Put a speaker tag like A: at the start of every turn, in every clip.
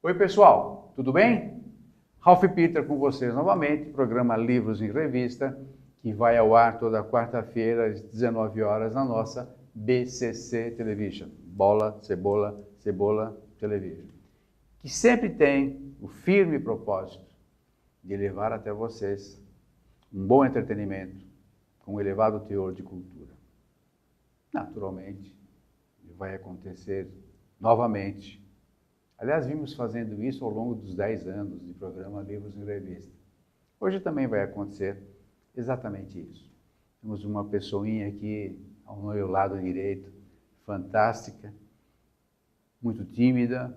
A: Oi pessoal, tudo bem? Ralph Peter com vocês novamente, programa Livros em Revista, que vai ao ar toda quarta-feira às 19 horas na nossa BCC Television, Bola, Cebola, Cebola Television, que sempre tem o firme propósito de levar até vocês um bom entretenimento com um elevado teor de cultura. Naturalmente, vai acontecer novamente. Aliás, vimos fazendo isso ao longo dos 10 anos de programa Livros em Revista. Hoje também vai acontecer exatamente isso. Temos uma pessoinha aqui ao meu lado direito, fantástica, muito tímida,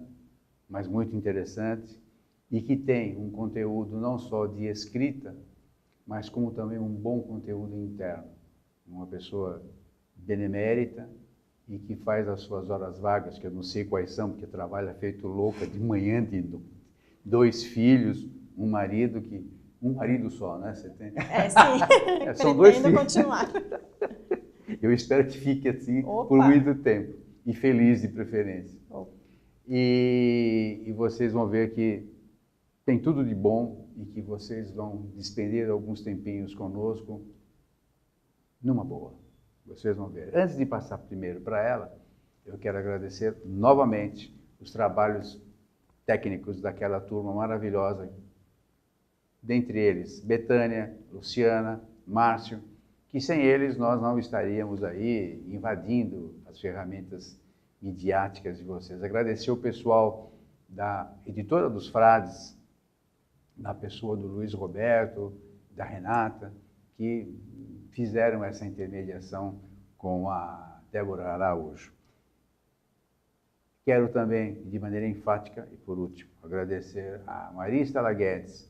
A: mas muito interessante, e que tem um conteúdo não só de escrita, mas como também um bom conteúdo interno. Uma pessoa benemérita, e que faz as suas horas vagas, que eu não sei quais são, porque trabalha feito louca de manhã, de 2 filhos, um marido só, né? Você tem?
B: Sim.
A: São 2 filhos.
B: Continuar.
A: Eu espero que fique assim
B: Opa.
A: por muito tempo, e feliz de preferência.
B: Opa.
A: E vocês vão ver que tem tudo de bom e que vocês vão despender alguns tempinhos conosco numa boa. Vocês vão ver. Antes de passar primeiro para ela, eu quero agradecer novamente os trabalhos técnicos daquela turma maravilhosa, dentre eles Betânia, Luciana, Márcio, que sem eles nós não estaríamos aí invadindo as ferramentas midiáticas de vocês. Agradecer o pessoal da Editora dos Frades, na pessoa do Luiz Roberto, da Renata, que fizeram essa intermediação com a Débora Araújo. Quero também, de maneira enfática, e por último, agradecer a Maria Estela Guedes,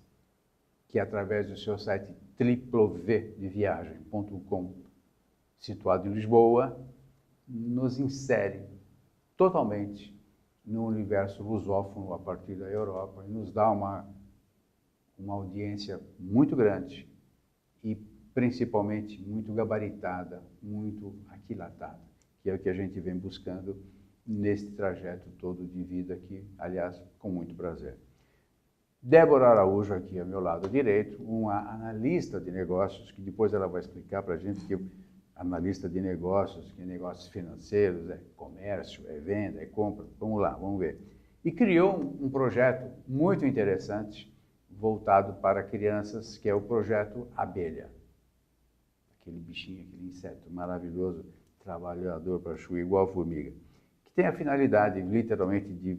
A: que através do seu site www.viagem.com, situado em Lisboa, nos insere totalmente no universo lusófono a partir da Europa e nos dá uma audiência muito grande e principalmente muito gabaritada, muito aquilatada, que é o que a gente vem buscando nesse trajeto todo de vida aqui, aliás, com muito prazer. Débora Araújo, aqui ao meu lado direito, uma analista de negócios, que depois ela vai explicar para a gente que analista de negócios, que negócios financeiros, é comércio, é venda, é compra, vamos lá, vamos ver. E criou um projeto muito interessante, voltado para crianças, que é o projeto Abelha. Aquele bichinho, aquele inseto maravilhoso, trabalhador para chuva, igual a formiga, que tem a finalidade, literalmente, de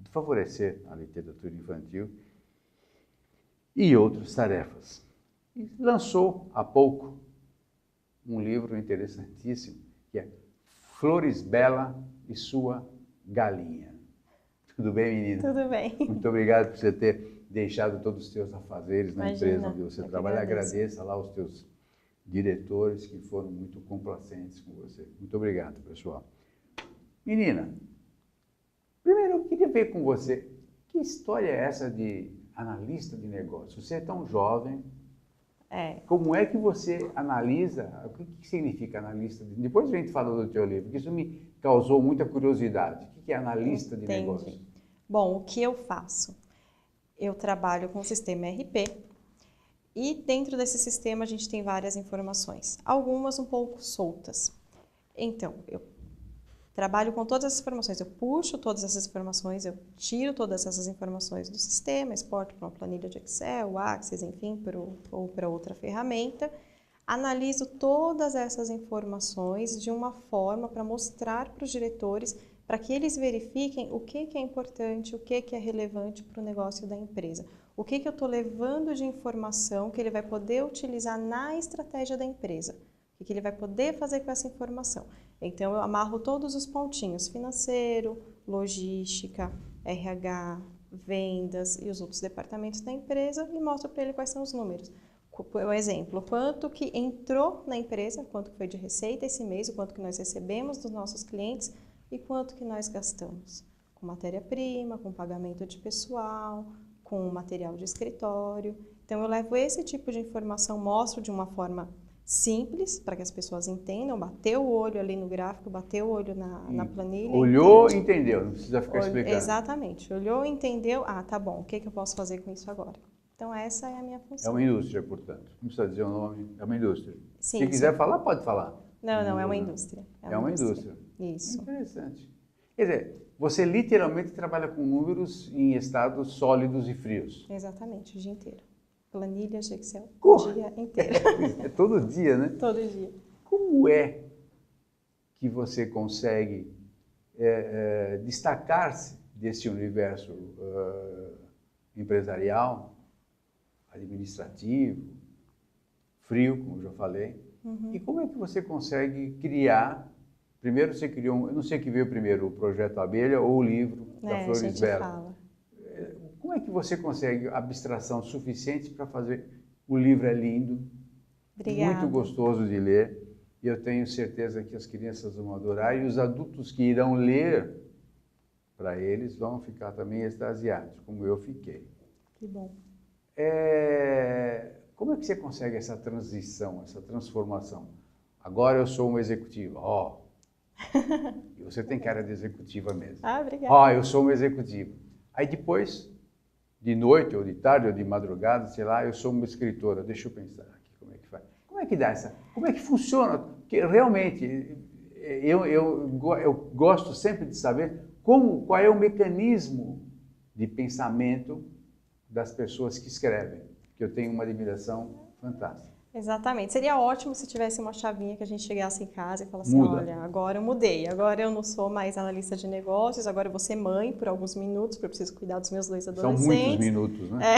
A: favorecer a literatura infantil e outras tarefas. E lançou há pouco um livro interessantíssimo, que é Floresbella e sua galinha. Tudo bem, menina?
B: Tudo bem.
A: Muito obrigado por você ter deixado todos os seus afazeres na empresa onde você trabalha. Agradeça lá os teus diretores que foram muito complacentes com você. Muito obrigado, pessoal. Menina, primeiro eu queria ver com você, que história é essa de analista de negócios? Você é tão jovem. Como é que você analisa? O que significa analista? Depois a gente fala do teu livro, porque isso me causou muita curiosidade. O que é analista de negócios?
B: Bom, o que eu faço? Eu trabalho com o sistema ERP e dentro desse sistema a gente tem várias informações, algumas um pouco soltas. Então, eu trabalho com todas essas informações, eu puxo todas essas informações, eu tiro todas essas informações do sistema, exporto para uma planilha de Excel, Access, enfim, ou para outra ferramenta, analiso todas essas informações de uma forma para mostrar para os diretores, para que eles verifiquem o que é importante, o que é relevante para o negócio da empresa. O que eu estou levando de informação que ele vai poder utilizar na estratégia da empresa. O que ele vai poder fazer com essa informação. Então, eu amarro todos os pontinhos, financeiro, logística, RH, vendas e os outros departamentos da empresa e mostro para ele quais são os números. Por exemplo, quanto que entrou na empresa, quanto que foi de receita esse mês, o quanto que nós recebemos dos nossos clientes e quanto que nós gastamos com matéria-prima, com pagamento de pessoal, com material de escritório. Então, eu levo esse tipo de informação, mostro de uma forma simples, para que as pessoas entendam, bater o olho ali no gráfico, bater o olho na planilha.
A: Olhou, entendeu, não precisa ficar explicando.
B: Exatamente, olhou, entendeu, tá bom, o que eu posso fazer com isso agora? Então essa é a minha função.
A: É uma indústria, portanto, não precisa dizer o nome, é uma indústria.
B: Sim,
A: Se quiser falar, pode falar.
B: Não, é uma indústria.
A: É uma indústria.
B: Isso.
A: Interessante. Quer dizer, você literalmente trabalha com números em estados sólidos e frios.
B: Exatamente, o dia inteiro. Planilhas de Excel,
A: Corra.
B: o dia inteiro.
A: É todo dia, né?
B: Todo dia.
A: Como é que você consegue destacar-se desse universo empresarial, administrativo, frio, como eu já falei? E como é que você consegue criar? Primeiro você criou, eu não sei o que veio primeiro, o Projeto Abelha ou o livro da Flores Bela. Como é que você consegue abstração suficiente para fazer? O livro é lindo,
B: Obrigada.
A: Muito gostoso de ler, e eu tenho certeza que as crianças vão adorar, e os adultos que irão ler para eles vão ficar também extasiados, como eu fiquei.
B: Que bom.
A: Como é que você consegue essa transição, essa transformação? Agora eu sou um executivo. E você tem cara de executiva mesmo.
B: Obrigada.
A: Eu sou um executivo. Aí depois, de noite, ou de tarde, ou de madrugada, sei lá, eu sou uma escritora. Deixa eu pensar aqui como é que faz. Como é que dá essa? Como é que funciona? Porque realmente, eu gosto sempre de saber qual é o mecanismo de pensamento das pessoas que escrevem, que eu tenho uma admiração fantástica.
B: Exatamente. Seria ótimo se tivesse uma chavinha que a gente chegasse em casa e falasse, olha, agora eu mudei, agora eu não sou mais analista de negócios, agora eu vou ser mãe por alguns minutos, porque eu preciso cuidar dos meus 2 adolescentes.
A: São muitos minutos, né?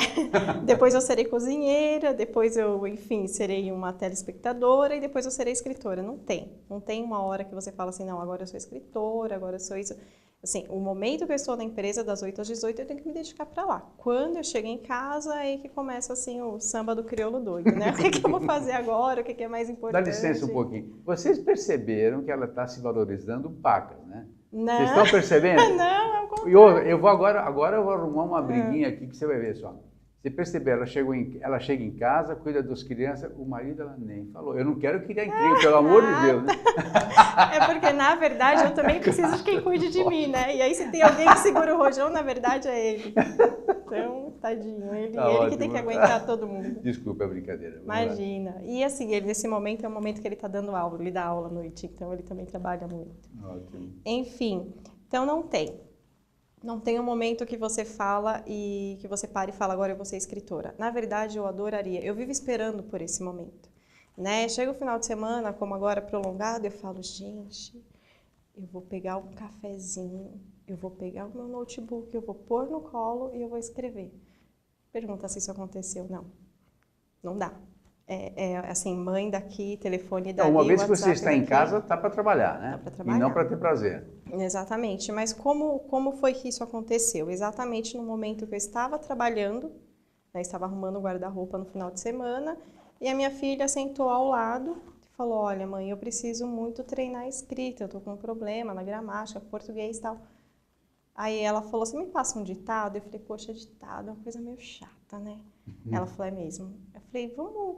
B: Depois eu serei cozinheira, depois eu, enfim, serei uma telespectadora e depois eu serei escritora. Não tem uma hora que você fala assim, não, agora eu sou escritora, agora eu sou isso. Assim, o momento que eu estou na empresa, das 8 às 18, eu tenho que me dedicar para lá. Quando eu chego em casa, é aí que começa assim, o samba do crioulo doido, né? O que eu vou fazer agora, o que é mais importante.
A: Dá licença um pouquinho. Vocês perceberam que ela está se valorizando pacas, né?
B: Não.
A: Vocês estão percebendo?
B: Não, é o contrário.
A: Eu vou agora eu vou arrumar uma briguinha aqui que você vai ver só. Você percebeu, ela chega em casa, cuida das crianças, o marido ela nem falou. Eu não quero criar intriga, pelo amor de Deus, né?
B: É porque, na verdade, eu também preciso de quem cuide de mim, né? E aí, se tem alguém que segura o rojão, na verdade, é ele. Então, tadinho, ele que tem que aguentar todo mundo.
A: Desculpa a brincadeira.
B: Imagina. E assim, ele, nesse momento, é o momento que ele está dando aula, ele dá aula à noite, então ele também trabalha muito.
A: Ótimo.
B: Enfim, então não tem. Não tem um momento que você fala e que você para e fala, agora eu vou ser escritora. Na verdade, eu adoraria. Eu vivo esperando por esse momento. Né? Chega o final de semana, como agora prolongado, eu falo, gente, eu vou pegar um cafezinho, eu vou pegar o meu notebook, eu vou pôr no colo e eu vou escrever. Pergunta se isso aconteceu. Não. Não dá. Assim, mãe daqui, telefone dali,
A: uma vez que
B: WhatsApp
A: você está
B: daqui,
A: em casa, tá para trabalhar, né?
B: Tá para trabalhar.
A: E não para ter prazer.
B: Exatamente. Mas como foi que isso aconteceu? Exatamente no momento que eu estava trabalhando, né, estava arrumando o guarda-roupa no final de semana, e a minha filha sentou ao lado e falou, olha, mãe, eu preciso muito treinar a escrita, eu tô com um problema na gramática, português e tal. Aí ela falou, você me passa um ditado? Eu falei, poxa, ditado é uma coisa meio chata, né? Ela falou, é mesmo. Eu falei, vamos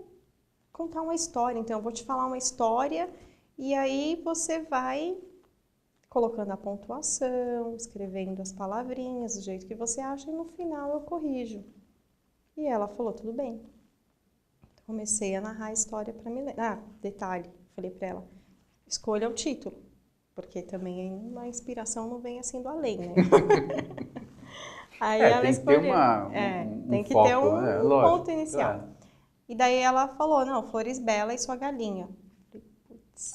B: contar uma história, então eu vou te falar uma história e aí você vai colocando a pontuação, escrevendo as palavrinhas do jeito que você acha e no final eu corrijo. E ela falou, tudo bem. Comecei a narrar a história para Milena. Detalhe, falei para ela, escolha o título, porque também a inspiração não vem assim do além, né? Aí ela escolheu. Tem que ter um ponto inicial. Claro. E daí ela falou, não, Flores Bela e sua galinha.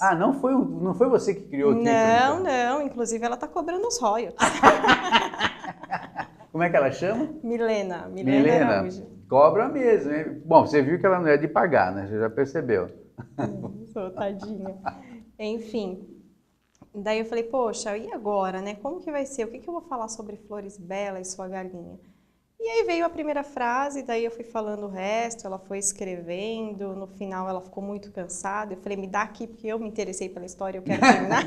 A: Ah, não foi você que criou o título?
B: Não, inclusive ela está cobrando os royalties.
A: Como é que ela chama?
B: Milena Araújo.
A: Cobra mesmo, hein? Bom, você viu que ela não é de pagar, né? Você já percebeu.
B: Sou tadinha. Enfim, daí eu falei, poxa, e agora, né? Como que vai ser? O que eu vou falar sobre Flores Bela e sua galinha? E aí veio a primeira frase, daí eu fui falando o resto, ela foi escrevendo, no final ela ficou muito cansada, eu falei, me dá aqui porque eu me interessei pela história, eu quero terminar.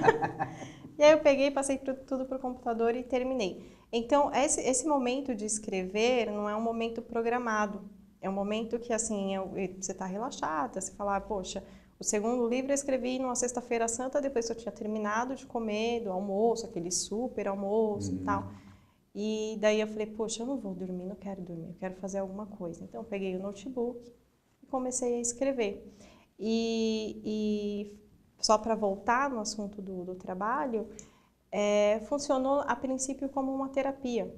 B: E aí eu peguei, passei tudo para o computador e terminei. Então, esse momento de escrever não é um momento programado, é um momento que assim, você está relaxada, você fala, poxa, O segundo livro eu escrevi numa sexta-feira santa, depois que eu tinha terminado de comer, do almoço, aquele super almoço e tal. E daí eu falei, poxa, eu não vou dormir, não quero dormir, eu quero fazer alguma coisa. Então eu peguei o notebook e comecei a escrever. E só para voltar no assunto do trabalho, funcionou a princípio como uma terapia.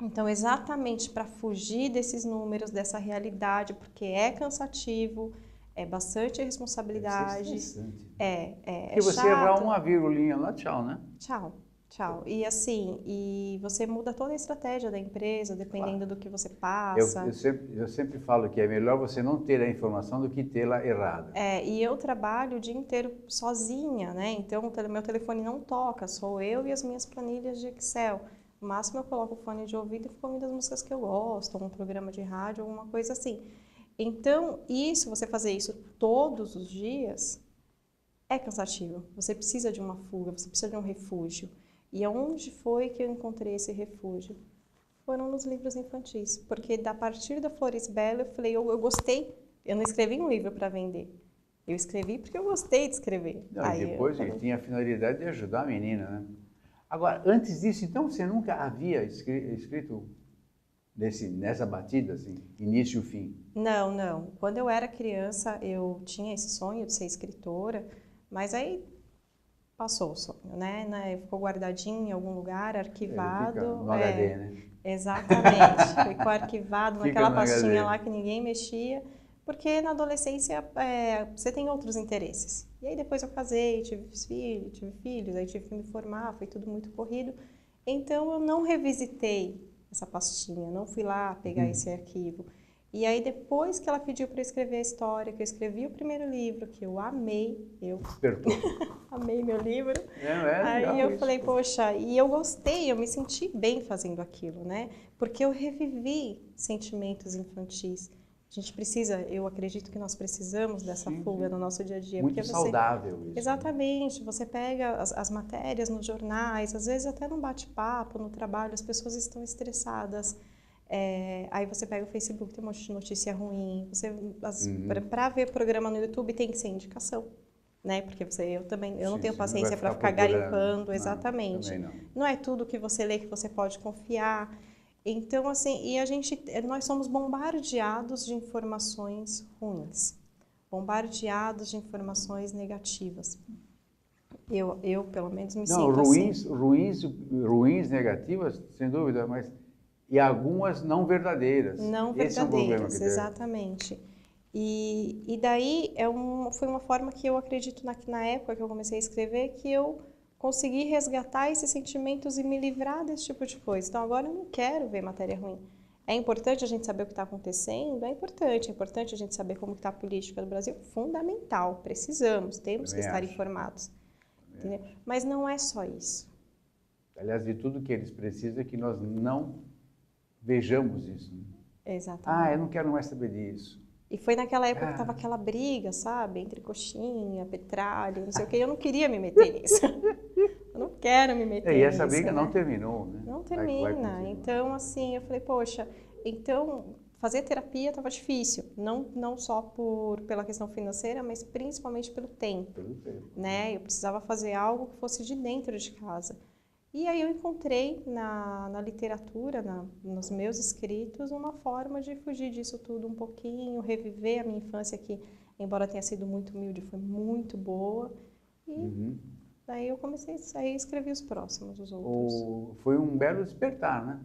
B: Então, exatamente para fugir desses números, dessa realidade, porque é cansativo, é bastante responsabilidade,
A: Porque você errar
B: chato.
A: uma vírgulinha lá, tchau, né?
B: Tchau, tchau. E assim, e você muda toda a estratégia da empresa, dependendo do que você passa.
A: Eu sempre falo que é melhor você não ter a informação do que tê-la errada.
B: E eu trabalho o dia inteiro sozinha, né? Então, meu telefone não toca, sou eu e as minhas planilhas de Excel. No máximo, eu coloco o fone de ouvido e fico ouvindo as músicas que eu gosto, um programa de rádio, alguma coisa assim. Então, você fazer isso todos os dias, é cansativo. Você precisa de uma fuga, você precisa de um refúgio. E aonde foi que eu encontrei esse refúgio? Foram nos livros infantis. Porque a partir da Flores Bela, eu falei, eu gostei. Eu não escrevi um livro para vender. Eu escrevi porque eu gostei de escrever.
A: Não, e depois ele tinha a finalidade de ajudar a menina, né? Agora, antes disso, então, você nunca havia escrito nessa batida, assim, início e fim?
B: Não, não. Quando eu era criança, eu tinha esse sonho de ser escritora, mas aí passou o sonho, né? Ficou guardadinho em algum lugar, arquivado.
A: Fica no HD, né?
B: Exatamente. Ficou arquivado
A: Fica
B: naquela
A: no
B: pastinha
A: HD.
B: lá que ninguém mexia, porque na adolescência você tem outros interesses. E aí depois eu casei, tive filhos, aí tive que me formar, foi tudo muito corrido. Então eu não revisitei essa pastinha, não fui lá pegar esse arquivo. E aí depois que ela pediu para eu escrever a história, que eu escrevi o primeiro livro, que eu amei, eu
A: Despertou.
B: amei meu livro.
A: Legal
B: Aí eu
A: isso,
B: falei,
A: pô.
B: poxa, e eu gostei, eu me senti bem fazendo aquilo, né? Porque eu revivi sentimentos infantis. A gente precisa, eu acredito que nós precisamos dessa fuga no nosso dia a dia.
A: Muito
B: porque
A: saudável isso.
B: Exatamente, você pega as matérias nos jornais, às vezes até num bate-papo, no trabalho, as pessoas estão estressadas. Aí você pega o Facebook, tem um monte de notícia ruim. Para ver programa no YouTube tem que ser indicação, né? Porque eu não tenho paciência para ficar garimpando, exatamente.
A: Também não.
B: Não é tudo que você lê que você pode confiar. Então, assim, nós somos bombardeados de informações ruins, bombardeados de informações negativas. Eu pelo menos me
A: Não,
B: sinto assim.
A: ruins, negativas, sem dúvida, mas e algumas não verdadeiras.
B: Não
A: Esse é um problema
B: verdadeiras,
A: que tem.
B: exatamente. E daí foi uma forma que eu acredito na época que eu comecei a escrever, que eu consegui resgatar esses sentimentos e me livrar desse tipo de coisa. Então agora eu não quero ver matéria ruim. É importante a gente saber o que está acontecendo? É importante a gente saber como está a política do Brasil? Fundamental, temos que estar informados. Entendeu? Mas não é só isso.
A: Aliás, de tudo que eles precisam é que nós não vejamos isso.
B: Exatamente.
A: Eu não quero mais saber disso.
B: E foi naquela época que estava aquela briga, sabe? Entre coxinha, petralha, não sei o que. Eu não queria me meter nisso. Eu não quero me meter nisso.
A: E essa briga não terminou, né?
B: Não termina. Então, assim, eu falei, poxa, então fazer terapia estava difícil. Não só pela questão financeira, mas principalmente pelo tempo. Né? Eu precisava fazer algo que fosse de dentro de casa. E aí eu encontrei na literatura, nos meus escritos, uma forma de fugir disso tudo um pouquinho, reviver a minha infância que, embora tenha sido muito humilde, foi muito boa. E daí eu comecei a sair e escrevi os próximos, os outros.
A: Foi um belo despertar, né?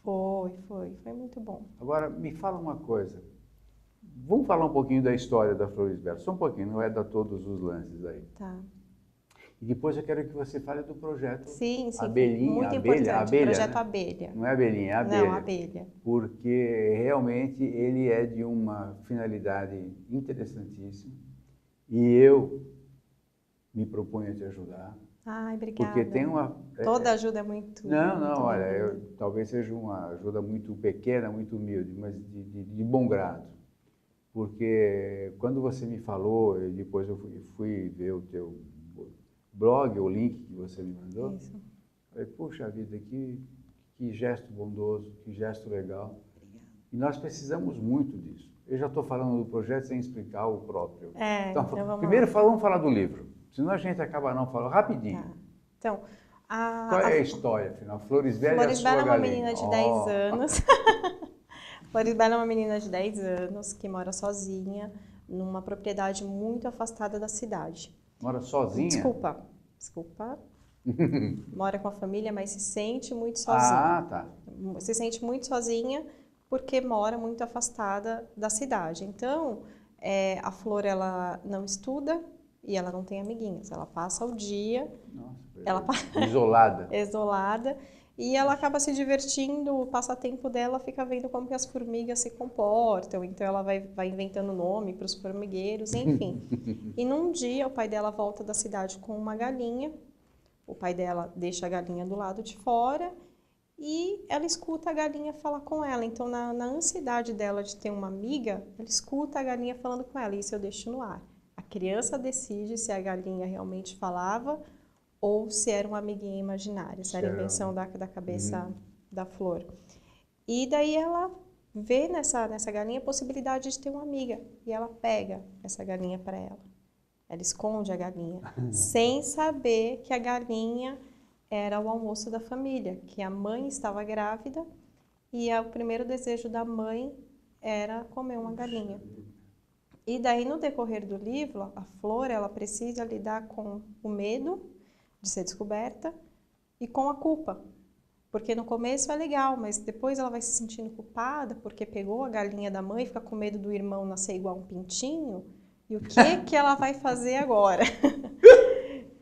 B: Foi muito bom.
A: Agora, me fala uma coisa. Vamos falar um pouquinho da história da Flores Bela. Só um pouquinho, não é dar todos os lances aí.
B: Tá.
A: E depois eu quero que você fale do projeto
B: sim,
A: Abelhinha,
B: muito
A: abelha,
B: importante,
A: abelha,
B: projeto
A: né?
B: Abelha.
A: Não é abelhinha, é abelha.
B: Não, abelha.
A: Porque realmente ele é de uma finalidade interessantíssima e eu me proponho a te ajudar.
B: Ai, obrigada.
A: Porque tem uma...
B: Toda ajuda é muito...
A: Não, olha, talvez seja uma ajuda muito pequena, muito humilde, mas de bom grado. Porque quando você me falou, e depois eu fui ver o teu blog, o link que você me mandou,
B: Isso.
A: Falei, puxa vida, que gesto bondoso, que gesto legal.
B: Obrigada.
A: E nós precisamos muito disso. Eu já estou falando do projeto sem explicar o próprio. Então, primeiro vamos falar do livro, senão a gente acaba não falando. Rapidinho.
B: Tá. Então,
A: qual é a história, afinal? Floresbella é a sua
B: uma
A: galinha.
B: menina de 10 anos. Floresbella é uma menina de 10 anos que mora sozinha numa propriedade muito afastada da cidade.
A: Mora sozinha?
B: Desculpa. Mora com a família, mas se sente muito sozinha.
A: Ah, tá.
B: Se sente muito sozinha porque mora muito afastada da cidade. Então, a Flor, ela não estuda e ela não tem amiguinhas. Ela passa o dia...
A: Isolada.
B: Isolada. E ela acaba se divertindo, o passatempo dela fica vendo como que as formigas se comportam, então ela vai inventando nome para os formigueiros, enfim. E num dia o pai dela volta da cidade com uma galinha, o pai dela deixa a galinha do lado de fora e ela escuta a galinha falar com ela. Então na ansiedade dela de ter uma amiga, ela escuta a galinha falando com ela, e isso eu deixo no ar. A criança decide se a galinha realmente falava ou se era uma amiguinha imaginária, se era invenção da cabeça da Flor. E daí ela vê nessa galinha a possibilidade de ter uma amiga, e ela pega essa galinha para ela. Ela esconde a galinha, sem saber que a galinha era o almoço da família, que a mãe estava grávida, e o primeiro desejo da mãe era comer uma galinha. E daí, no decorrer do livro, a Flor, ela precisa lidar com o medo de ser descoberta e com a culpa, porque no começo é legal, mas depois ela vai se sentindo culpada porque pegou a galinha da mãe, fica com medo do irmão nascer igual um pintinho, e o que ela vai fazer agora?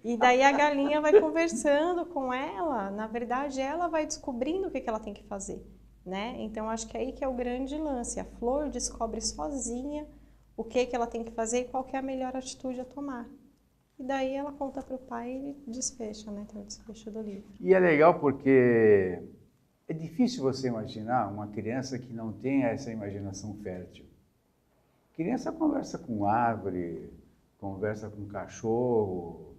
B: E daí a galinha vai conversando com ela, na verdade ela vai descobrindo o que ela tem que fazer, né? Então acho que aí que é o grande lance, a Flor descobre sozinha o que ela tem que fazer e qual que é a melhor atitude a tomar. E daí ela conta para o pai e desfecha, né? Tem o desfecho do livro.
A: E é legal porque é difícil você imaginar uma criança que não tenha essa imaginação fértil. Criança conversa com árvore, conversa com cachorro,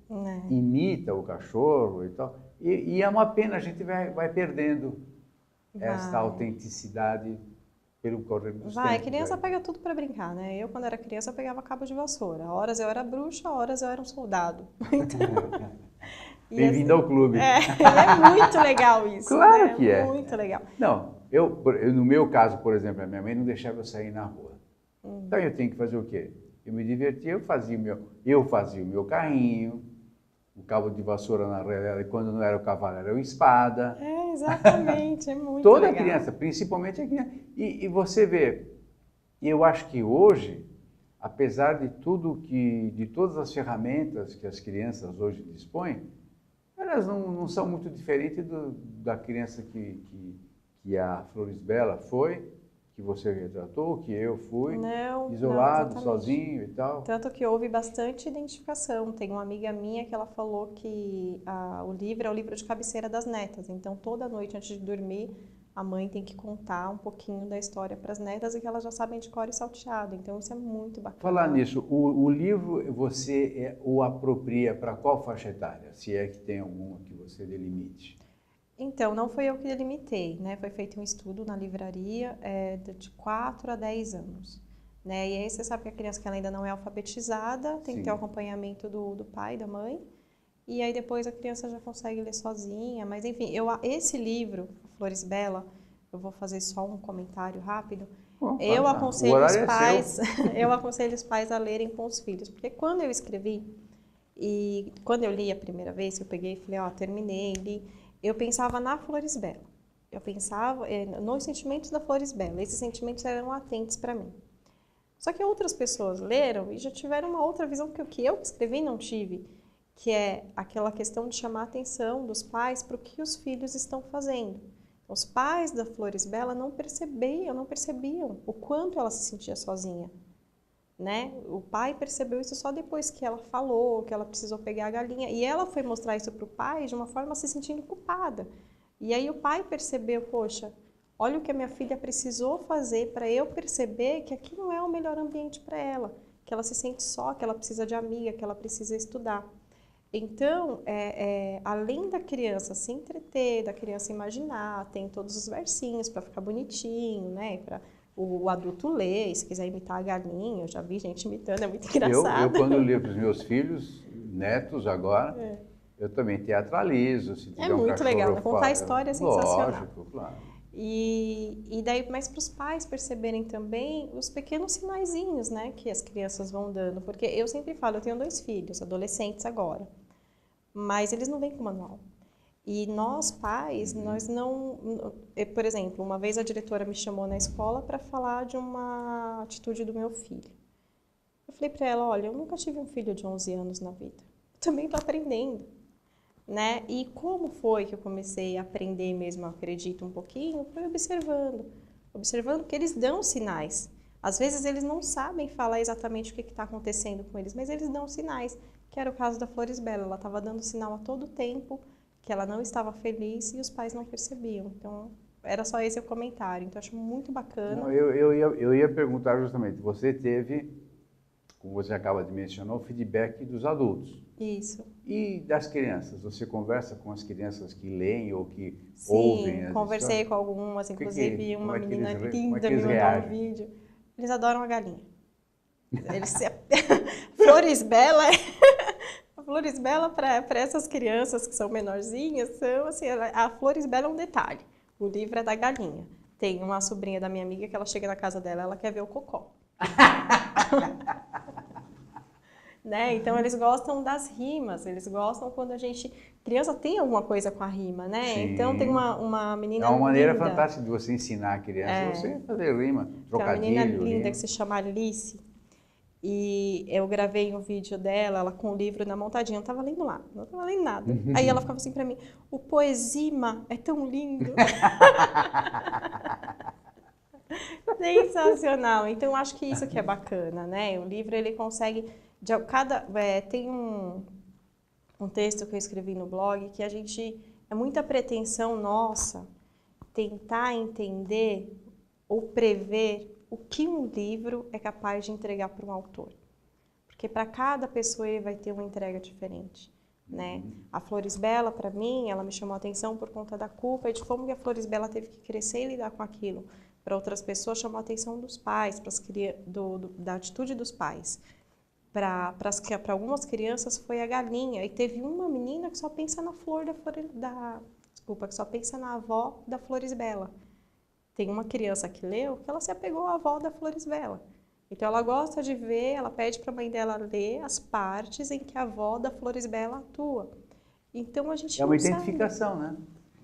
A: imita o cachorro e tal. E é uma pena, a gente vai perdendo essa autenticidade pelo correr dos tempos.
B: Criança pega tudo para brincar, né? Eu, quando era criança, eu pegava cabo de vassoura. Horas eu era bruxa, horas eu era um soldado. Então,
A: bem-vindo ao clube.
B: É muito legal isso.
A: Claro,
B: né?
A: Que é.
B: Muito legal.
A: Não, no meu caso, por exemplo, a minha mãe não deixava eu sair na rua. Então eu tenho que fazer o quê? Eu me divertia, eu fazia o meu carrinho, o cabo de vassoura na realidade, quando não era o cavalo, era o espada.
B: Exatamente, é muito
A: Toda
B: legal.
A: criança, principalmente a criança. E você vê, eu acho que hoje, apesar de de todas as ferramentas que as crianças hoje dispõem, elas não são muito diferentes da criança que a Floresbella foi, que você retratou, que eu fui, isolado, sozinho e tal.
B: Tanto que houve bastante identificação. Tem uma amiga minha que ela falou que o livro é o livro de cabeceira das netas. Então, toda noite, antes de dormir, a mãe tem que contar um pouquinho da história para as netas e que elas já sabem de cor e salteado. Então, isso é muito bacana.
A: Falar nisso, o livro você o apropria para qual faixa etária? Se é que tem alguma que você delimite.
B: Então, não foi eu que delimitei, né? Foi feito um estudo na livraria de 4 a 10 anos. Né? E aí você sabe que a criança que ela ainda não é alfabetizada, tem que ter o acompanhamento do pai e da mãe. E aí depois a criança já consegue ler sozinha. Mas enfim, esse livro, Floresbella, eu vou fazer só um comentário rápido. Eu aconselho os pais, eu aconselho os pais a lerem com os filhos. Porque quando eu escrevi, e quando eu li a primeira vez, eu peguei e falei, terminei, li. Eu pensava na Floresbella, eu pensava nos sentimentos da Floresbella, esses sentimentos eram latentes para mim. Só que outras pessoas leram e já tiveram uma outra visão que o que eu escrevi não tive, que é aquela questão de chamar a atenção dos pais para o que os filhos estão fazendo. Os pais da Floresbella não percebiam o quanto ela se sentia sozinha. Né? O pai percebeu isso só depois que ela falou, que ela precisou pegar a galinha. E ela foi mostrar isso para o pai de uma forma se sentindo culpada. E aí o pai percebeu, poxa, olha o que a minha filha precisou fazer para eu perceber que aqui não é o melhor ambiente para ela, que ela se sente só, que ela precisa de amiga, que ela precisa estudar. Então, além da criança se entreter, da criança imaginar, tem todos os versinhos para ficar bonitinho, né? Para o adulto lê, e se quiser imitar a galinha, eu já vi gente imitando, é muito
A: Eu
B: engraçado.
A: quando leio para os meus filhos, netos agora, eu também teatralizo, se
B: É
A: tiver um
B: muito
A: cachorro
B: legal,
A: eu
B: né? Contar
A: falo.
B: a história é sensacional.
A: Lógico, claro.
B: E daí, mas para os pais perceberem também os pequenos sinaizinhos, né, que as crianças vão dando. Porque eu sempre falo, eu tenho 2 filhos, adolescentes agora, mas eles não vêm com manual. E nós, pais, nós não... Por exemplo, uma vez a diretora me chamou na escola para falar de uma atitude do meu filho. Eu falei para ela, olha, eu nunca tive um filho de 11 anos na vida. Eu também estou aprendendo, né? E como foi que eu comecei a aprender mesmo, eu acredito um pouquinho, foi observando. Observando que eles dão sinais. Às vezes eles não sabem falar exatamente o que está acontecendo com eles, mas eles dão sinais. Que era o caso da Florisbella, ela estava dando sinal a todo tempo que ela não estava feliz e os pais não percebiam. Então, era só esse o comentário. Então, acho muito bacana.
A: Não, eu ia perguntar justamente, você teve, como você acaba de mencionar, o feedback dos adultos.
B: Isso.
A: E das crianças? Você conversa com as crianças que leem ou que
B: Sim,
A: ouvem as
B: conversei
A: histórias?
B: com algumas, inclusive
A: Como
B: uma
A: é que
B: menina
A: como é
B: linda
A: que
B: me
A: eles
B: mandou um
A: reagem?
B: vídeo. Eles adoram a galinha. Eles se... Florisbella a Florisbella para essas crianças que são menorzinhas, são assim, a Florisbella é um detalhe. O livro é da galinha. Tem uma sobrinha da minha amiga que ela chega na casa dela, ela quer ver o cocó. Né? Então eles gostam das rimas, eles gostam quando a gente... Criança tem alguma coisa com a rima, né?
A: Sim.
B: Então tem uma menina
A: É uma maneira
B: linda,
A: fantástica de você ensinar a criança, você fazer rima,
B: tem uma menina
A: trocadilho,
B: linda
A: rima.
B: que se chama Alice. E eu gravei um vídeo dela, ela com o livro na montadinha, eu não tava lendo lá, não tava lendo nada. Aí ela ficava assim pra mim, o poesima é tão lindo. Sensacional. Então, eu acho que isso que é bacana, né? O livro, ele consegue... tem um texto que eu escrevi no blog que a gente... É muita pretensão nossa tentar entender ou prever o que um livro é capaz de entregar para um autor. Porque para cada pessoa ele vai ter uma entrega diferente, né? A Florisbella, para mim, ela me chamou a atenção por conta da culpa e de como que a Florisbella teve que crescer e lidar com aquilo. Para outras pessoas, chamou a atenção dos pais, da atitude dos pais. Para algumas crianças foi a galinha. E teve uma menina que só pensa na que só pensa na avó da Florisbella. Tem uma criança que leu que ela se apegou à avó da Florisbella. Então ela gosta de ver, ela pede para a mãe dela ler as partes em que a avó da Florisbella atua. Então a gente
A: É uma
B: não sabe.
A: identificação, né?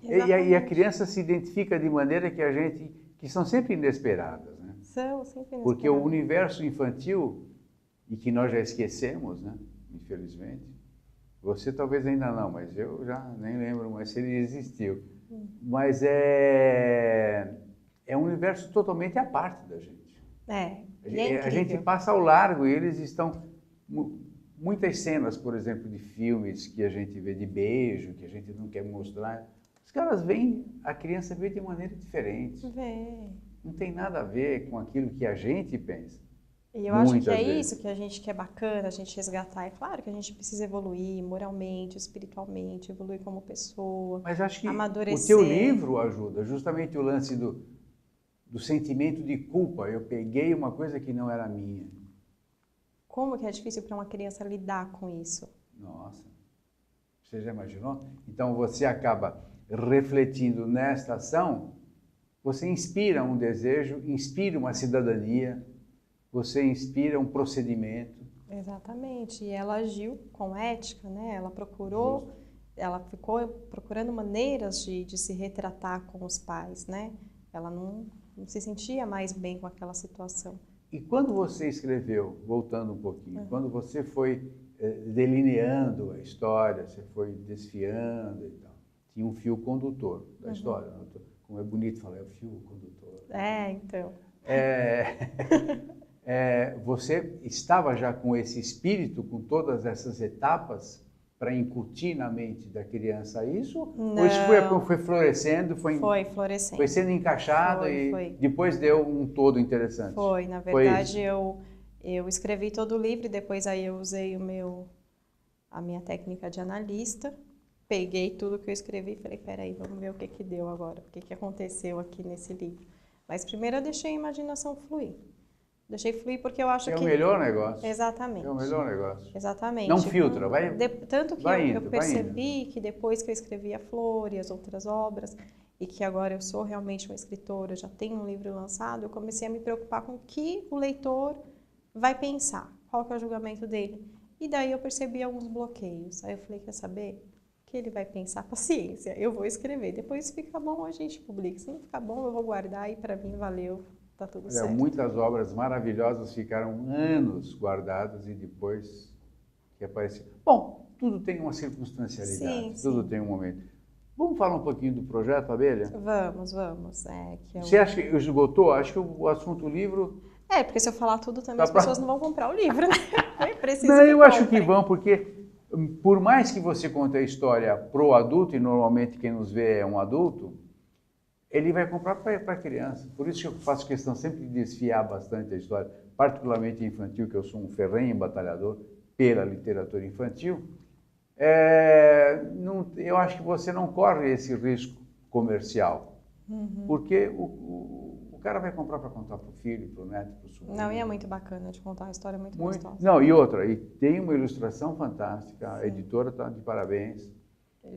B: Exatamente.
A: E a criança se identifica de maneira que são sempre inesperadas, né?
B: São sempre inesperadas.
A: Porque o universo infantil, e que nós já esquecemos, né? Infelizmente. Você talvez ainda não, mas eu já nem lembro mais se ele existiu. Mas é um universo totalmente à parte da gente. A gente passa ao largo e eles estão... Muitas cenas, por exemplo, de filmes que a gente vê de beijo, que a gente não quer mostrar, os caras veem, a criança vê de maneira diferente. Não tem nada a ver com aquilo que a gente pensa.
B: E eu acho que é isso que a gente quer bacana, a gente resgatar. É claro que a gente precisa evoluir moralmente, espiritualmente, evoluir como pessoa,
A: mas acho que
B: amadurecer.
A: O teu livro ajuda, justamente o lance do sentimento de culpa. Eu peguei uma coisa que não era minha.
B: Como que é difícil para uma criança lidar com isso?
A: Nossa, você já imaginou? Então você acaba refletindo nesta ação, você inspira um desejo, inspira uma cidadania, você inspira um procedimento.
B: Exatamente, e ela agiu com ética, né? Ela procurou, ela ficou procurando maneiras de se retratar com os pais, né? Ela não se sentia mais bem com aquela situação.
A: E quando você escreveu, voltando um pouquinho, quando você foi delineando a história, você foi desfiando e tal, tinha um fio condutor da história. Como é bonito falar, é o fio condutor.
B: Então.
A: Você estava já com esse espírito, com todas essas etapas, para incutir na mente da criança isso?
B: Não.
A: Ou isso foi florescendo? Foi florescendo. Foi sendo encaixado e depois deu um todo interessante?
B: Foi, na verdade eu escrevi todo o livro e depois aí eu usei a minha técnica de analista, peguei tudo que eu escrevi e falei, peraí, vamos ver o que deu agora, o que aconteceu aqui nesse livro. Mas primeiro eu deixei a imaginação fluir. Deixei fluir porque eu acho que...
A: É o melhor negócio.
B: Exatamente.
A: É o melhor negócio.
B: Exatamente.
A: Não filtra, vai...
B: Tanto que
A: vai
B: eu
A: indo,
B: percebi que depois que eu escrevi A Flor e as outras obras, e que agora eu sou realmente uma escritora, já tenho um livro lançado, eu comecei a me preocupar com o que o leitor vai pensar, qual que é o julgamento dele. E daí eu percebi alguns bloqueios. Aí eu falei, quer saber? O que ele vai pensar? Paciência, eu vou escrever. Depois se ficar bom, a gente publica. Se não ficar bom, eu vou guardar e para mim valeu, tá tudo certo.
A: Muitas obras maravilhosas ficaram anos guardadas e depois que apareceram. Bom, tudo tem uma circunstancialidade,
B: Sim,
A: tudo
B: sim.
A: tem um momento. Vamos falar um pouquinho do Projeto Abelha?
B: Vamos.
A: Você acha que esgotou? Acho que o assunto livro...
B: porque se eu falar tudo também as pessoas não vão comprar o livro, né?
A: Não, eu acho que vão, porque por mais que você conte a história pro adulto, e normalmente quem nos vê é um adulto, ele vai comprar para a criança. Por isso que eu faço questão sempre de desfiar bastante a história, particularmente infantil, que eu sou um ferrenho batalhador pela literatura infantil. Eu acho que você não corre esse risco comercial, porque o cara vai comprar para contar para o filho, para o neto, para o sobrinho.
B: Não, e é muito bacana de contar uma história muito gostosa.
A: Não, e outra, e tem uma ilustração fantástica, a editora está de parabéns,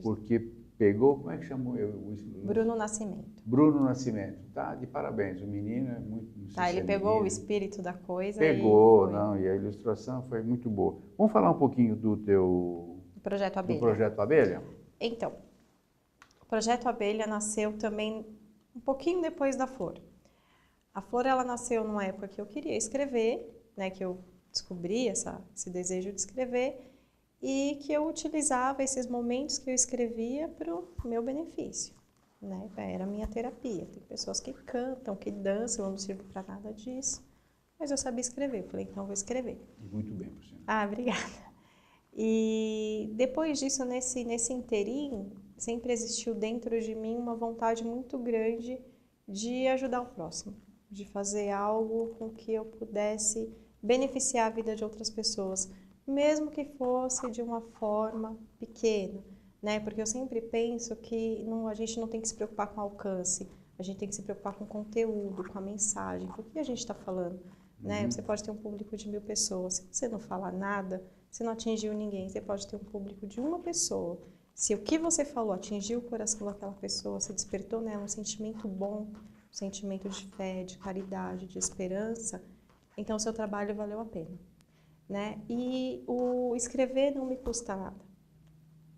A: porque pegou, como é que chamou?
B: Bruno Nascimento.
A: Bruno Nascimento, tá de parabéns, o menino é muito...
B: Tá, ele pegou o espírito da coisa
A: Pegou, e a ilustração foi muito boa. Vamos falar um pouquinho do teu...
B: Projeto Abelha.
A: Do Projeto Abelha?
B: Então, o Projeto Abelha nasceu também um pouquinho depois da Flor. A Flor, ela nasceu numa época que eu queria escrever, né, que eu descobri esse desejo de escrever e que eu utilizava esses momentos que eu escrevia para o meu benefício, né? Era a minha terapia. Tem pessoas que cantam, que dançam, eu não sirvo para nada disso, mas eu sabia escrever. Eu falei, então eu vou escrever.
A: Muito bem, por cima.
B: Obrigada. E depois disso, nesse inteirinho, sempre existiu dentro de mim uma vontade muito grande de ajudar o próximo, de fazer algo com que eu pudesse beneficiar a vida de outras pessoas, mesmo que fosse de uma forma pequena, né? Porque eu sempre penso que a gente não tem que se preocupar com alcance, a gente tem que se preocupar com o conteúdo, com a mensagem, com o que a gente está falando, né? Você pode ter um público de 1000 pessoas, se você não falar nada, você não atingiu ninguém, você pode ter um público de uma pessoa. Se o que você falou atingiu o coração daquela pessoa, se despertou nela um sentimento bom, um sentimento de fé, de caridade, de esperança, então o seu trabalho valeu a pena, né? E o escrever não me custa nada,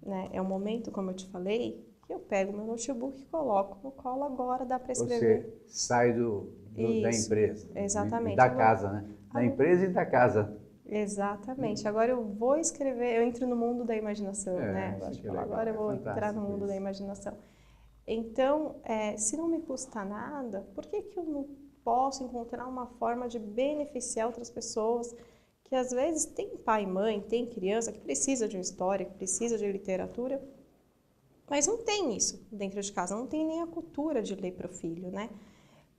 B: né? É um momento, como eu te falei, que eu pego meu notebook e coloco no colo, agora dá para escrever.
A: Você sai da empresa.
B: Exatamente.
A: Da casa, né? Da empresa e da casa.
B: Exatamente. Agora eu vou escrever, eu entro no mundo da imaginação, né? Agora eu vou entrar no mundo da imaginação. Então, se não me custa nada, por que eu não posso encontrar uma forma de beneficiar outras pessoas que às vezes tem pai e mãe, tem criança que precisa de uma história, que precisa de literatura, mas não tem isso dentro de casa, não tem nem a cultura de ler para o filho, né?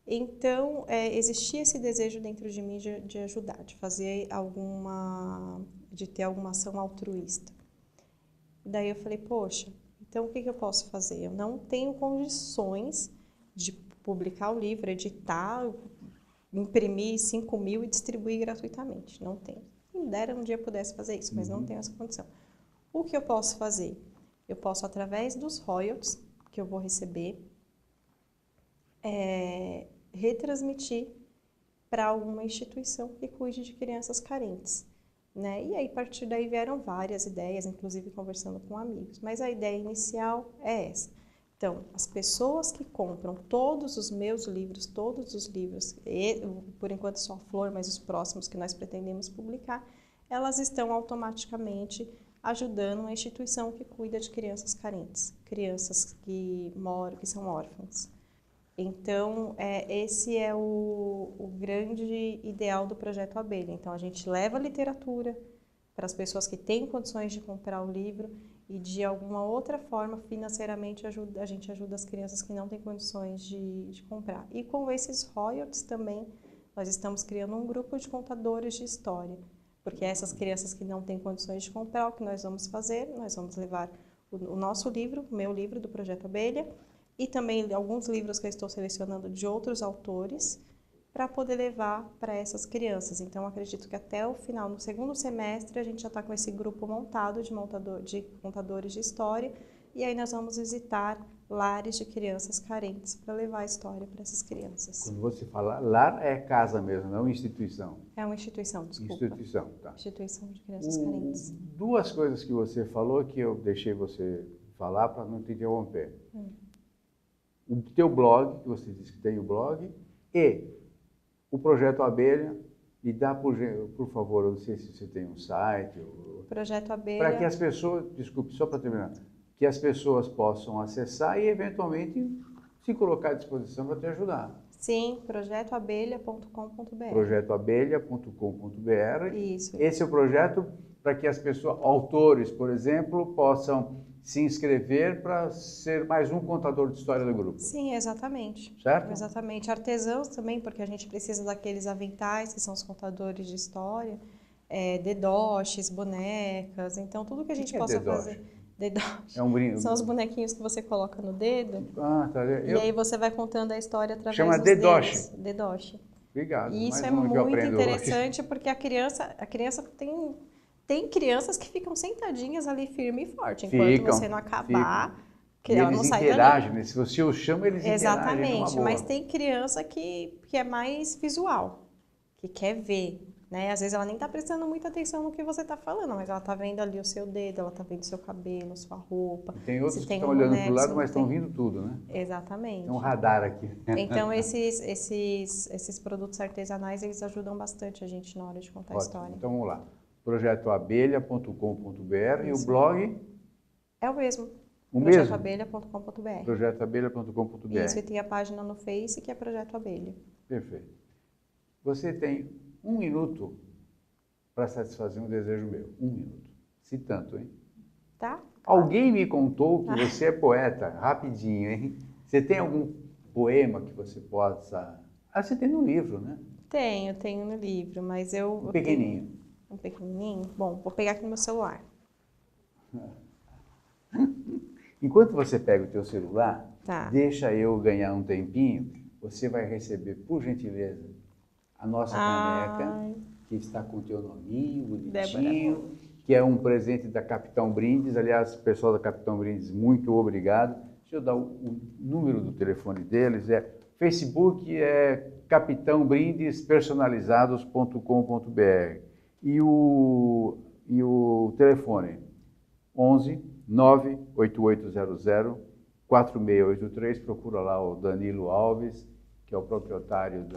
B: Então, existia esse desejo dentro de mim de ajudar, de ter alguma ação altruísta. Daí eu falei, poxa, então o que eu posso fazer? Eu não tenho condições de publicar o livro, editar, imprimir 5.000 e distribuir gratuitamente. Não tenho. Quem dera um dia eu pudesse fazer isso, mas não tenho essa condição. O que eu posso fazer? Eu posso, através dos royalties que eu vou receber, retransmitir para alguma instituição que cuide de crianças carentes, né? E aí, a partir daí, vieram várias ideias, inclusive conversando com amigos. Mas a ideia inicial é essa. Então, as pessoas que compram todos os meus livros, por enquanto só a Flor, mas os próximos que nós pretendemos publicar, elas estão automaticamente ajudando uma instituição que cuida de crianças carentes, crianças que são órfãs. Então, esse é o grande ideal do Projeto Abelha. Então, a gente leva a literatura para as pessoas que têm condições de comprar o livro e, de alguma outra forma, financeiramente, a gente ajuda as crianças que não têm condições de comprar. E com esses royalties também, nós estamos criando um grupo de contadores de história, porque essas crianças que não têm condições de comprar, o que nós vamos fazer? Nós vamos levar o nosso livro, o meu livro do Projeto Abelha, e também alguns livros que eu estou selecionando de outros autores para poder levar para essas crianças. Então, acredito que até o final, no segundo semestre, a gente já está com esse grupo montado de contadores de história, e aí nós vamos visitar lares de crianças carentes para levar a história para essas crianças.
A: Quando você fala lar, é casa mesmo, não instituição.
B: É uma instituição, desculpa.
A: Instituição, tá.
B: Instituição de crianças carentes.
A: Duas coisas que você falou que eu deixei você falar para não te interromper. O teu blog, que você disse que tem o blog, e o Projeto Abelha. Me dá, por favor, eu não sei se você tem um site.
B: Projeto Abelha.
A: Para que as pessoas, desculpe, só para terminar, que as pessoas possam acessar e, eventualmente, se colocar à disposição para te ajudar.
B: Sim, projetoabelha.com.br.
A: projetoabelha.com.br.
B: Isso.
A: Esse é o projeto para que as pessoas, autores, por exemplo, possam se inscrever para ser mais um contador de história do grupo.
B: Sim, exatamente.
A: Certo?
B: Exatamente. Artesãos também, porque a gente precisa daqueles aventais que são os contadores de história, dedoches, bonecas, então tudo que a gente possa fazer. Dedoche.
A: É um brinco.
B: São os bonequinhos que você coloca no dedo.
A: Ah, tá.
B: E aí você vai contando a história através
A: Chama
B: dos
A: dedoche.
B: dedos. Dedoche.
A: Obrigado.
B: E isso
A: mais
B: é
A: uma que eu
B: muito
A: aprendo
B: interessante
A: hoje.
B: porque a criança tem crianças que ficam sentadinhas ali firme e forte, enquanto você não acabar, que ela não sai
A: interagem, né? Se você os chama, eles
B: Exatamente,
A: interagem numa boa.
B: mas tem criança que é mais visual, que quer ver, né? Às vezes ela nem está prestando muita atenção no que você está falando, mas ela está vendo ali o seu dedo, ela está vendo o seu cabelo, sua roupa.
A: E tem outros que estão
B: um
A: olhando
B: boneco,
A: para o lado,
B: se
A: mas
B: não
A: estão
B: tem.
A: vindo tudo, né?
B: Exatamente.
A: Tem um radar aqui.
B: Então, esses produtos artesanais, eles ajudam bastante a gente na hora de contar a história.
A: Então, vamos lá. projetoabelha.com.br e o blog?
B: É o mesmo.
A: O mesmo?
B: projetoabelha.com.br.
A: projetoabelha.com.br.
B: Isso, e tem a página no Face que é Projeto Abelha.
A: Perfeito. Você tem 1 minuto para satisfazer um desejo meu. 1 minuto. Se tanto, hein?
B: Tá?
A: Alguém me contou que você é poeta. Rapidinho, hein? Você tem algum poema que você possa... Ah, você tem no livro, né?
B: Tenho no livro, mas eu...
A: Um pequenininho.
B: Um pequenininho? Bom, vou pegar aqui no meu celular.
A: Enquanto você pega o teu celular,
B: Tá.
A: deixa eu ganhar um tempinho, você vai receber, por gentileza, a nossa caneca, que está com o teu nominho, bonitinho, que é um presente da Capitão Brindes. Aliás, pessoal da Capitão Brindes, muito obrigado. Deixa eu dar o número do telefone deles, Facebook é capitãobrindespersonalizados.com.br e o telefone 11 98800 4683, procura lá o Danilo Alves, que é o proprietário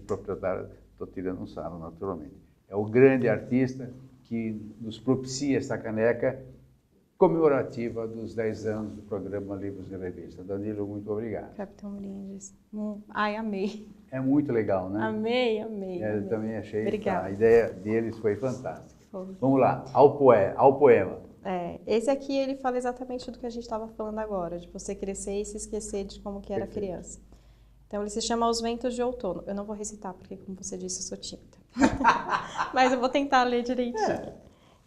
A: proprietário, estou tirando um sarro naturalmente, é o grande artista que nos propicia essa caneca comemorativa dos 10 anos do programa Livros em Revista. Danilo, muito obrigado.
B: Capitão Brindes. Ai, amei.
A: É muito legal, né?
B: Amei.
A: Eu também achei.
B: Obrigada.
A: A ideia deles foi fantástica.
B: Foi.
A: Vamos lá, ao poema.
B: Esse aqui ele fala exatamente do que a gente estava falando agora, de você crescer e se esquecer de como que era criança. Então ele se chama Os Ventos de Outono. Eu não vou recitar porque, como você disse, eu sou tímida. Mas eu vou tentar ler direitinho.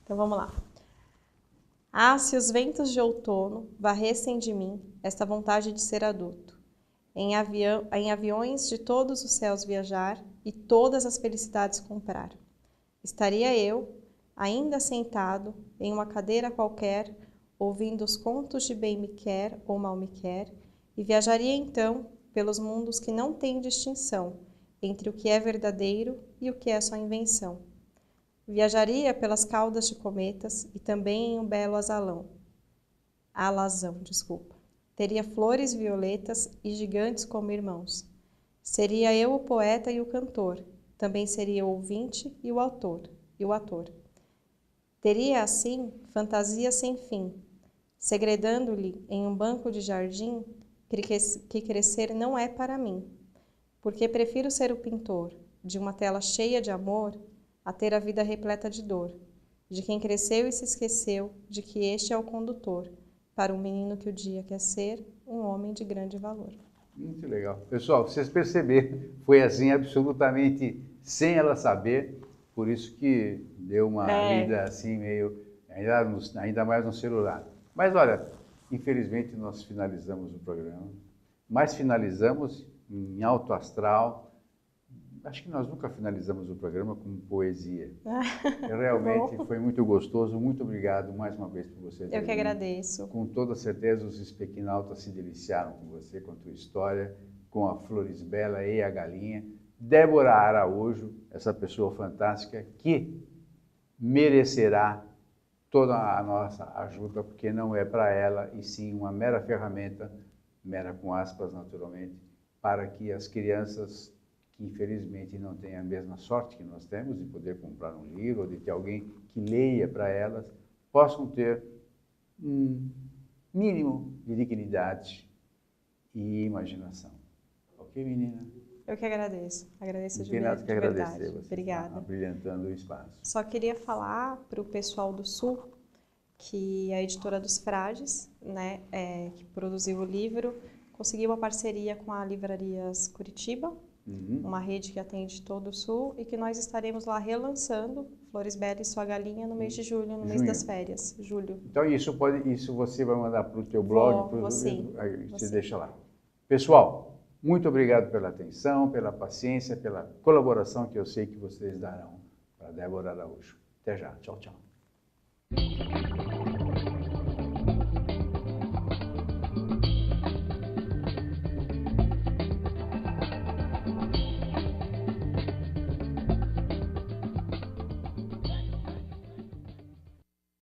B: Então vamos lá. Ah, se os ventos de outono varressem de mim esta vontade de ser adulto, em aviões de todos os céus viajar e todas as felicidades comprar. Estaria eu, ainda sentado, em uma cadeira qualquer, ouvindo os contos de bem me quer ou mal me quer, e viajaria então pelos mundos que não têm distinção entre o que é verdadeiro e o que é só invenção. Viajaria pelas caudas de cometas e também em um belo alazão. Teria flores violetas e gigantes como irmãos. Seria eu o poeta e o cantor, também seria o ouvinte e o ator. Teria, assim, fantasia sem fim, segredando-lhe em um banco de jardim que crescer não é para mim, porque prefiro ser o pintor de uma tela cheia de amor a ter a vida repleta de dor, de quem cresceu e se esqueceu de que este é o condutor, para um menino que o dia quer ser um homem de grande valor.
A: Muito legal. Pessoal, vocês perceberam, foi assim absolutamente sem ela saber, por isso que deu uma lida assim meio, ainda mais no celular. Mas olha, Infelizmente, nós finalizamos o programa, mas finalizamos em alto astral. Acho que nós nunca finalizamos o programa com poesia. Realmente foi muito gostoso. Muito obrigado mais uma vez por você ter
B: Eu que
A: vindo.
B: agradeço.
A: Com toda certeza, os speakinautas se deliciaram com você, com a tua história, com a Florisbela e a Galinha. Débora Araújo, essa pessoa fantástica que merecerá toda a nossa ajuda, porque não é para ela, e sim uma mera ferramenta, mera com aspas naturalmente, para que as crianças que infelizmente não têm a mesma sorte que nós temos de poder comprar um livro, ou de ter alguém que leia para elas, possam ter um mínimo de dignidade e imaginação. Ok, menina?
B: Eu que agradeço. Agradeço
A: Não
B: de
A: tem nada que
B: verdade.
A: agradecer. Você
B: Obrigada.
A: está brilhantando o espaço.
B: Só queria falar para o pessoal do Sul que a editora dos Frades, né, que produziu o livro, conseguiu uma parceria com a Livrarias Curitiba, uma rede que atende todo o Sul, e que nós estaremos lá relançando Florisbela e Sua Galinha no mês de julho, no mês das férias, julho.
A: Então isso você vai mandar para o teu blog,
B: Vou sim.
A: Aí você deixa lá. Pessoal, muito obrigado pela atenção, pela paciência, pela colaboração que eu sei que vocês darão para Débora Araújo. Até já. Tchau, tchau.